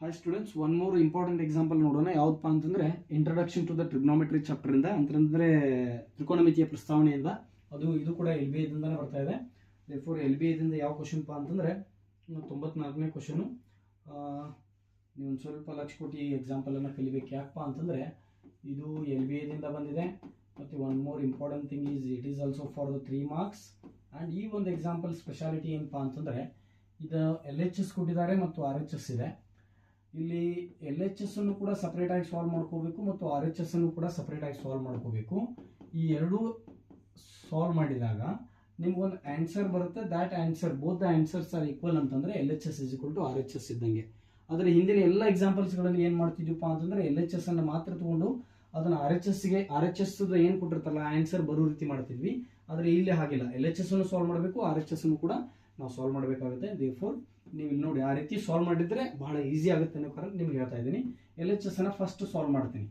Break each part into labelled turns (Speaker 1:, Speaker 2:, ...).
Speaker 1: Hi students, one more important example ನೋಡೋಣ. ಯಾವುದಪ್ಪ ಅಂತಂದ್ರೆ introduction to the trigonometry chapter ಇಂದ, ಅಂತಂದ್ರೆ ತ್ರಿಕೋನಮಿತಿಯ ಪ್ರಸ್ತಾವನೆಯಿಂದ. ಇದು ಕೂಡ ಎಲ್ ಬಿ ಐದಿಂದಾನೆ ಬರ್ತಾ ಇದೆ. ದೇರ್ಫೋರ್ ಎಲ್ ಬಿ ಐದಿಂದ ಯಾವ ಕ್ವಶನ್ ಪಾ ಅಂತಂದ್ರೆ 94ನೇ ಕ್ವಶನು. ನೀವು ಒಂದು ಸ್ವಲ್ಪ ಲಕ್ಷ ಕೊಟ್ಟು ಈ ಎಕ್ಸಾಂಪಲ್ ಅನ್ನು ಕಲಿಬೇಕು. ಯಾಕಪ್ಪ ಅಂತಂದ್ರೆ ಇದು ಎಲ್ ಬಿ ಐದಿಂದ ಬಂದಿದೆ. ಮತ್ತು one more important thing is it is also for the 3 marks. And ಈ ಒಂದು ಎಕ್ಸಾಂಪಲ್ ಸ್ಪೆಷಾಲಿಟಿ ಏನಪ್ಪ ಅಂತಂದ್ರೆ ಇದು ಎಲ್ ಎಚ್ ಎಸ್ ಕೊಟ್ಟಿದ್ದಾರೆ ಮತ್ತು ಆರ್ ಎಚ್ ಎಸ್ ಇದೆ. ಇಲ್ಲಿ ಎಲ್ ಎಚ್ ಎಸ್ ಅನ್ನು ಕೂಡ ಸಪ್ರೇಟ್ ಆಗಿ ಸಾಲ್ವ್ ಮಾಡ್ಕೋಬೇಕು ಮತ್ತು ಆರ್ ಎಚ್ ಎಸ್ ಅನ್ನು ಕೂಡ ಸಪ್ರೇಟ್ ಆಗಿ ಸಾಲ್ವ್ ಮಾಡ್ಕೋಬೇಕು. ಈ ಎರಡೂ ಸಾಲ್ವ್ ಮಾಡಿದಾಗ ನಿಮ್ಗೊಂದು ಆನ್ಸರ್ ಬರುತ್ತೆ. That answer both the answers are equal ಅಂತಂದ್ರೆ L H S is equal to R H S ಇದ್ದಂಗೆ. ಆದರೆ ಹಿಂದಿನ ಎಲ್ಲ ಎಕ್ಸಾಂಪಲ್ಸ್ಗಳಲ್ಲಿ ಏನು ಮಾಡ್ತಿದ್ವಪ್ಪ ಅಂತಂದ್ರೆ ಎಲ್ ಎಚ್ ಎಸ್ ಅನ್ನು ಮಾತ್ರ ತಗೊಂಡು ಅದನ್ನು ಆರ್ ಎಚ್ ಎಸ್ ಏನು ಕೊಟ್ಟಿರ್ತಾರಲ್ಲ ಆನ್ಸರ್ ಬರೋ ರೀತಿ ಮಾಡ್ತಿದ್ವಿ. ಆದರೆ ಇಲ್ಲಿ ಹಾಗಿಲ್ಲ. ಎಲ್ ಎಚ್ ಎಸ್ ಅನ್ನು ಸಾಲ್ವ್ ಮಾಡಬೇಕು, ಆರ್ ಎಚ್ ಎಸ್ ಅನ್ನು ಕೂಡ ನಾವು ಸಾಲ್ವ್ ಮಾಡಬೇಕಾಗುತ್ತೆ. ದೇರ್ಫೋರ್ ನೀವು ಇಲ್ಲಿ ನೋಡಿ ಆ ರೀತಿ ಸಾಲ್ವ್ ಮಾಡಿದ್ರೆ ಬಹಳ ಈಸಿ ಆಗುತ್ತೆ ಅನ್ನೋ ಕಾರಣ ನಿಮ್ಗೆ ಹೇಳ್ತಾ ಇದ್ದೀನಿ. ಎಲ್ ಎಚ್ ಎಸ್ ಅನ್ನ ಫಸ್ಟ್ ಸಾಲ್ವ್ ಮಾಡ್ತೀನಿ.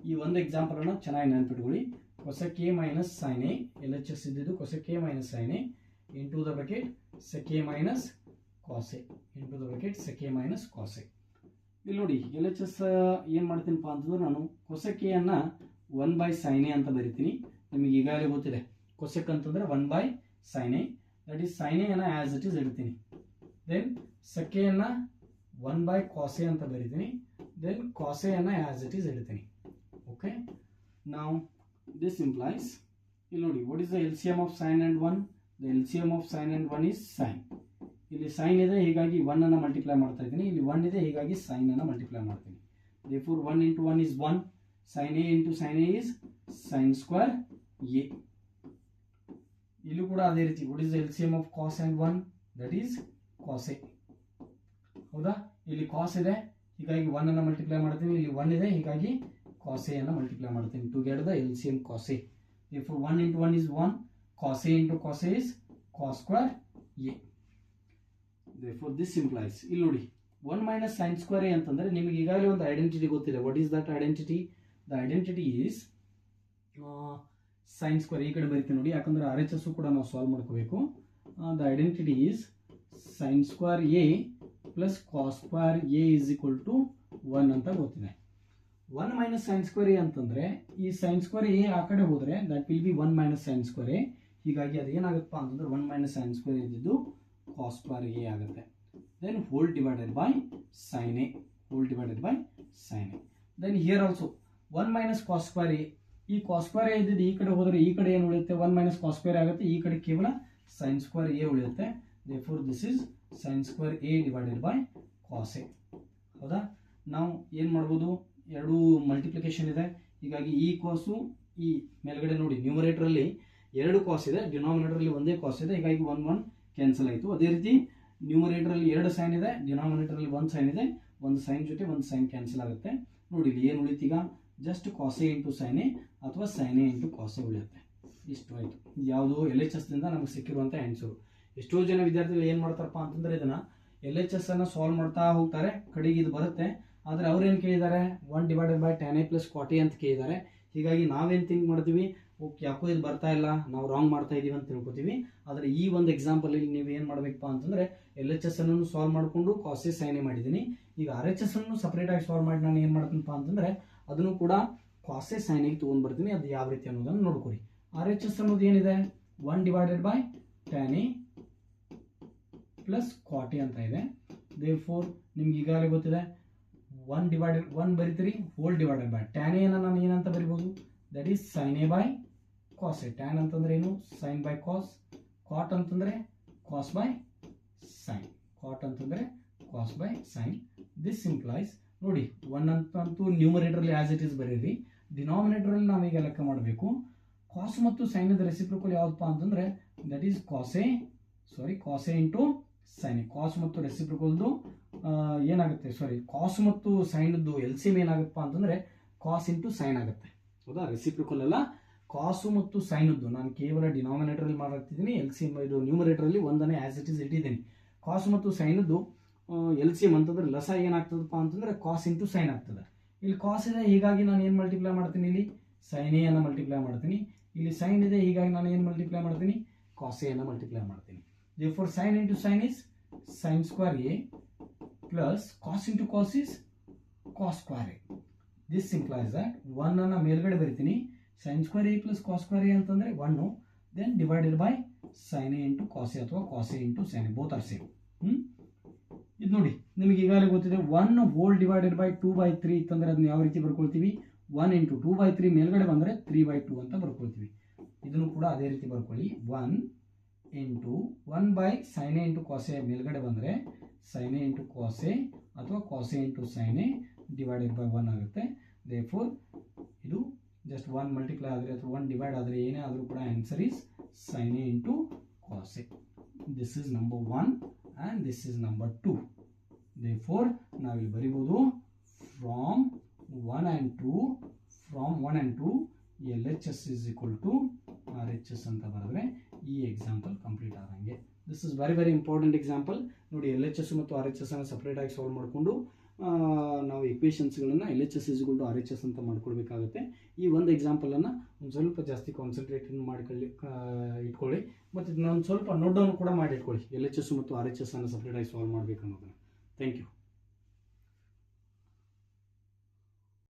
Speaker 1: ಈ ಒಂದು ಎಕ್ಸಾಂಪಲ್ ಅನ್ನ ಚೆನ್ನಾಗಿ ನೆನಪಿಟ್ಕೊಳ್ಳಿ. cosec a minus sin a, L H S ಇದ್ದಿದ್ದು cosec a minus sin a into the bracket sec a minus cos a into the bracket sec a minus cos a. ಇಲ್ಲಿ ನೋಡಿ L H S ಏನು ಮಾಡ್ತೀನಿಪ್ಪ ಅಂತಂದ್ರೆ ನಾನು cosec a ಅನ್ನ 1/sin a ಅಂತ ಬರಿತೀನಿ. ನಿಮಗೆ ಈಗಾಗಲೇ ಗೊತ್ತಿದೆ cosec ಅಂತಂದ್ರೆ 1/sin a, that is sin a ಅನ್ನ ಆಸ್ ಇಟ್ ಈಸ್ ಇಡ್ತೀನಿ. ದೆನ್ sec a ಅನ್ನ 1/cos a ಅಂತ ಬರಿತೀನಿ. ದೆನ್ cos a ಅನ್ನ ಆಸ್ ಇಟ್ ಈಸ್ ಇಡ್ತೀನಿ. ಓಕೆ, ನಾವು this implies, ಇಲ್ಲಿ ನೋಡಿ what is the LCM of sin and 1? The LCM of sin and 1 is sin. ಇಲ್ಲಿ sin ಇದೆ, ಹೀಗಾಗಿ 1 ಅನ್ನು ಮಲ್ಟಿಪ್ಲೈ ಮಾಡ್ತಾ ಇದ್ದೀನಿ. ಇಲ್ಲಿ 1 ಇದೆ, ಹೀಗಾಗಿ sin ಅನ್ನು ಮಲ್ಟಿಪ್ಲೈ ಮಾಡ್ತೀನಿ. therefore 1 into 1 is 1. sin a into sin a is sin square a. ಇಲ್ಲೂ ಕೂಡ ಅದೇ ರೀತಿ what is the LCM of cos and 1? that is cos a. ಹೌದಾ, ಇಲ್ಲಿ cos ಇದೆ, ಹೀಗಾಗಿ 1 ಅನ್ನು ಮಲ್ಟಿಪ್ಲೈ ಮಾಡ್ತೀನಿ. ಇಲ್ಲಿ 1 ಇದೆ, ಹೀಗಾಗಿ cos a ಅನ್ನು ಮಲ್ಟಿಪ್ಲೈ ಮಾಡ್ತೀನಿ to get the LCM cos a. therefore 1 into 1 is 1. cos a into cos a is cos square a. therefore this implies, ಇಲ್ಲಿ ನೋಡಿ 1 minus sin square a ಅಂತಂದ್ರೆ ನಿಮಗೆ ಈಗಾಗಲೇ ಒಂದು ಐಡೆಂಟಿಟಿ ಗೊತ್ತಿದೆ. what is that identity? the identity is sin square. ಈ ಕಡೆ ಬರೀತೀನಿ ನೋಡಿ, ಯಾಕಂದ್ರೆ ಆರ್ ಎಚ್ ಎಸ್ ಕೂಡ ನಾವು ಸಾಲ್ವ್ ಮಾಡ್ಕೋಬೇಕು. the identity is sin square a plus cos square a is equal to 1 ಅಂತ ಗೊತ್ತಿದೆ. 1 minus sin square a ಅಂತಂದ್ರೆ ಈ sin square a ಆ ಕಡೆ ಹೋದ್ರೆ that will be 1 minus sin square a. ಹೀಗಾಗಿ ಅದು ಏನಾಗುತ್ತಪ್ಪ ಅಂತಂದ್ರೆ 1 minus sin square ಇದ್ದಿದ್ದು cos square a ಆಗುತ್ತೆ. then whole divided by sin a, whole divided by sin a. then here also 1 minus cos square a, ಈ cos square a ಇದ್ದಿದ್ದು ಈ ಕಡೆ ಹೋದ್ರೆ ಈ ಕಡೆ ಏನು ಉಳಿಯುತ್ತೆ? 1 minus cos square ಆಗುತ್ತೆ. ಈ ಕಡೆ ಕೇವಲ sin square a ಉಳಿಯುತ್ತೆ. therefore this is sin square a divided by cos a. ಹೌದಾ, ನಾವು ಏನು ಮಾಡ್ಬೋದು? ಎರಡು ಮಲ್ಟಿಪ್ಲಿಕೇಶನ್ ಇದೆ, ಹೀಗಾಗಿ ಈ ಕಾಸು ಈ ಮೇಲ್ಗಡೆ ನೋಡಿ ನ್ಯೂಮರೇಟರ್ ಅಲ್ಲಿ 2 ಕಾಸ್ ಇದೆ, ಡಿನಾಮಿನೇಟರ್ ಅಲ್ಲಿ ಒಂದೇ ಕಾಸ್ ಇದೆ, ಹೀಗಾಗಿ 1 1 ಕ್ಯಾನ್ಸಲ್ ಆಯಿತು. ಅದೇ ರೀತಿ ನ್ಯೂಮರೇಟರ್ ಅಲ್ಲಿ 2 ಸೈನ್ ಇದೆ, ಡಿನಾಮಿನೇಟರ್ ಅಲ್ಲಿ 1 ಸೈನ್ ಇದೆ, ಒಂದು ಸೈನ್ ಜೊತೆ ಒಂದು ಸೈನ್ ಕ್ಯಾನ್ಸಲ್ ಆಗುತ್ತೆ. ನೋಡಿ ಇಲ್ಲಿ ಏನು ಉಳಿತು ಈಗ? Just cos A into sign a ಅಥವಾ sin A into cos a ಉಳಿಯುತ್ತೆ. ಇಷ್ಟು ಆಯಿತು. ಯಾವುದು ಎಲ್ ಎಚ್ ಎಸ್ ದಿಂದ ನಮಗೆ ಸಿಕ್ಕಿರುವಂಥ ಆನ್ಸರು. ಎಷ್ಟೋ ಜನ ವಿದ್ಯಾರ್ಥಿಗಳು ಏನು ಮಾಡ್ತಾರಪ್ಪ ಅಂತಂದ್ರೆ ಇದನ್ನ ಎಲ್ ಎಚ್ ಎಸ್ ಅನ್ನ ಸಾಲ್ವ್ ಮಾಡ್ತಾ ಹೋಗ್ತಾರೆ, ಕಡೆಗೆ ಇದು ಬರುತ್ತೆ. ಆದರೆ ಅವ್ರೇನು ಕೇಳಿದ್ದಾರೆ? 1 divided by tan a plus cot a ಅಂತ ಕೇಳಿದ್ದಾರೆ. ಹೀಗಾಗಿ ನಾವೇನು ಥಿಂಕ್ ಮಾಡ್ತೀವಿ? ಓಕೆ, ಯಾಕೋ ಇದು ಬರ್ತಾ ಇಲ್ಲ, ನಾವು ರಾಂಗ್ ಮಾಡ್ತಾ ಇದೀವಿ ಅಂತ ತಿಳ್ಕೊತೀವಿ. ಆದರೆ ಈ ಒಂದು ಎಕ್ಸಾಂಪಲ್ ಇಲ್ಲಿ ನೀವು ಏನು ಮಾಡಬೇಕಪ್ಪ ಅಂತಂದ್ರೆ ಎಲ್ ಎಚ್ ಎಸ್ ಅನ್ನು ಸಾಲ್ವ್ ಮಾಡಿಕೊಂಡು ಕಾಸ್ ಎ ಸೈನ್ ಎ ಮಾಡಿದ್ದೀನಿ. ಈಗ ಆರ್ ಎಚ್ ಎಸ್ ಅನ್ನು ಸಪ್ರೇಟ್ ಆಗಿ ಸಾಲ್ವ್ ಮಾಡಿ ನಾನು ಏನು ಮಾಡ್ತೀನಪ್ಪ ಅಂತಂದ್ರೆ ಅದನ್ನು ಕೂಡ ಕಾಸ್ ಎ ಸೈನ್ ಎಗೆ ತೊಗೊಂಡು ಬರ್ತೀನಿ. ಅದು ಯಾವ ರೀತಿ ಅನ್ನೋದನ್ನು ನೋಡ್ಕೊರಿ. ಆರ್ ಎಚ್ ಎಸ್ ಅನ್ನೋದು ಏನಿದೆ? 1 divided by tan a plus cot a ಅಂತ ಇದೆ. therefore ನಿಮ್ಗೆ ಈಗಾಗಲೇ ಗೊತ್ತಿದೆ 1 ಬರಿತೀರಿ, whole divided by tan a ನಾನು ಏನಂತ ಬರಿಬೋದು? That is sign a by cos a. Tan ಅಂತಂದ್ರೆ ಏನು? Sine by cos. ಕಾಟ್ ಅಂತಂದ್ರೆ ಕಾಸ್ ಬೈ ಸೈನ್. ಕಾಟ್ ಅಂತಂದ್ರೆ cos by sin. This implies ನೋಡಿ 1 ಅಂತಂತೂ ನ್ಯೂಮರೇಟರ್ಲಿ ಆಸ್ ಇಟ್ ಈಸ್ ಬರೀರಿ. ಡಿನಾಮಿನೇಟರಲ್ಲಿ ನಾವೀಗ ಲೆಕ್ಕ ಮಾಡಬೇಕು. ಕಾಸ್ ಮತ್ತು ಸೈನ್ ದ ರೆಸಿಪ್ರೋಕಲ್ ಯಾವುದಪ್ಪ ಅಂತಂದ್ರೆ that is cos A into sign a. Cos ಮತ್ತು ರೆಸಿಪ್ರೋಕಲ್ದು ಏನಾಗುತ್ತೆ? ಕಾಸ್ ಮತ್ತು ಸೈನ್ದು ಎಲ್ಸಿಎಂ ಏನಾಗುತ್ತಪ್ಪ ಅಂತಂದ್ರೆ ಕಾಸ್ ಇಂಟು ಸೈನ್ ಆಗುತ್ತೆ. ಹೌದಾ, ರೆಸಿಪ್ರೋಕಲ್ ಅಲ್ಲ, ಕಾಸು ಮತ್ತು ಸೈನದ್ದು ನಾನು ಕೇವಲ ಡಿನಾಮಿನೇಟರ್ ಅಲ್ಲಿ ಮಾಡ್ತಿದ್ದೀನಿ. ಎಲ್ಸಿಎಂ ಇದು ನ್ಯೂಮರೇಟರ್ ಅಲ್ಲಿ ಒಂದನೇ ಆಸ್ ಇಟ್ ಈಸ್ ಇಟ್ಟಿದ್ದೀನಿ. ಕಾಸ್ ಮತ್ತು ಸೈನದ್ದು ಎಲ್ಸಿಎಂ ಅಂತಂದ್ರೆ ಲಸ ಏನಾಗ್ತದಪ್ಪ ಅಂತಂದ್ರೆ ಕಾಸ್ ಇಂಟು ಸೈನ್ ಆಗ್ತದೆ. ಇಲ್ಲಿ ಕಾಸ್ ಇದೆ, ಹೀಗಾಗಿ ನಾನು ಏನು ಮಲ್ಟಿಪ್ಲೈ ಮಾಡ್ತೀನಿ? ಇಲ್ಲಿ ಸೈನ್ ಎ ಅನ್ನು ಮಲ್ಟಿಪ್ಲೈ ಮಾಡ್ತೀನಿ. ಇಲ್ಲಿ ಸೈನ್ ಇದೆ, ಹೀಗಾಗಿ ನಾನು ಏನು ಮಲ್ಟಿಪ್ಲೈ ಮಾಡ್ತೀನಿ? ಕಾಸ್ ಎ ಅನ್ನು ಮಲ್ಟಿಪ್ಲೈ ಮಾಡ್ತೀನಿ. therefore sin into sin is sin square a plus cos into cos is cos square a. This implies that 1 ಅನ್ನು ಮೇಲ್ಗಡೆ ಬರಿತೀನಿ, sin square a plus cos square a ಅಂತಂದರೆ 1, then divided by sine A into cos A ಅಥವಾ cos A into sign a, both are same. ಇದು ನೋಡಿ ನಿಮಗೆ ಈಗಾಗಲೇ ಗೊತ್ತಿದೆ 1 ಹೋಲ್ ಡಿವೈಡೆಡ್ ಬೈ 2/3 ಇತ್ತಂದರೆ ಅದನ್ನ ಯಾವ ರೀತಿ ಬರ್ಕೊಳ್ತೀವಿ, 1 ಇಂಟು 2/3 ಮೇಲ್ಗಡೆ ಬಂದರೆ 3/2 ಅಂತ ಬರ್ಕೊಳ್ತೀವಿ. ಇದನ್ನು ಕೂಡ ಅದೇ ರೀತಿ ಬರ್ಕೊಳ್ಳಿ, 1 into 1 by sine A into cos A ಮೇಲ್ಗಡೆ ಬಂದರೆ sine A into cos A ಅಥವಾ cos A into sign A divided by 1 ಆಗುತ್ತೆ. ದೇರ್ಫೋರ್ ಇದು ಜಸ್ಟ್ 1 ಮಲ್ಟಿಪ್ಲೈ ಆದರೆ ಅಥವಾ 1 ಡಿವೈಡ್ ಆದರೆ ಏನೇ ಆದರೂ ಕೂಡ answer is sine A into cos a. This is number 1 and this is number 2. Therefore ನಾವಿಲ್ಲಿ ಬರಿಬೋದು from 1 and 2 LHS is equal to RHS ಅಂತ ಬರೆದ್ರೆ ಈ ಎಕ್ಸಾಂಪಲ್ ಕಂಪ್ಲೀಟ್ ಆದಂಗೆ. This is very very important example. ನೋಡಿ LHS ಮತ್ತು RHS ಅನ್ನು separate ಆಗಿ ಸಾಲ್ವ್ ಮಾಡಿಕೊಂಡು ನಾವು ಇಕ್ವೇಷನ್ಸ್ಗಳನ್ನು LHS is equal to RHS ಅಂತ ಮಾಡ್ಕೊಳ್ಬೇಕಾಗುತ್ತೆ. ಈ ಒಂದು ಎಕ್ಸಾಂಪಲನ್ನು ಒಂದು ಸ್ವಲ್ಪ ಜಾಸ್ತಿ ಕಾನ್ಸಂಟ್ರೇಟ್ ಇಟ್ಕೊಳ್ಳಿ ಮತ್ತು ಇದನ್ನ ಒಂದು ಸ್ವಲ್ಪ ನೋಟ್ ಡೌನ್ ಕೂಡ ಮಾಡಿ ಇಟ್ಕೊಳ್ಳಿ, LHS ಮತ್ತು RHS ಅನ್ನು ಸಪ್ರೇಟ್ ಆಗಿ ಸಾಲ್ವ್ ಮಾಡಬೇಕು ಅನ್ನೋದನ್ನು. Thank you.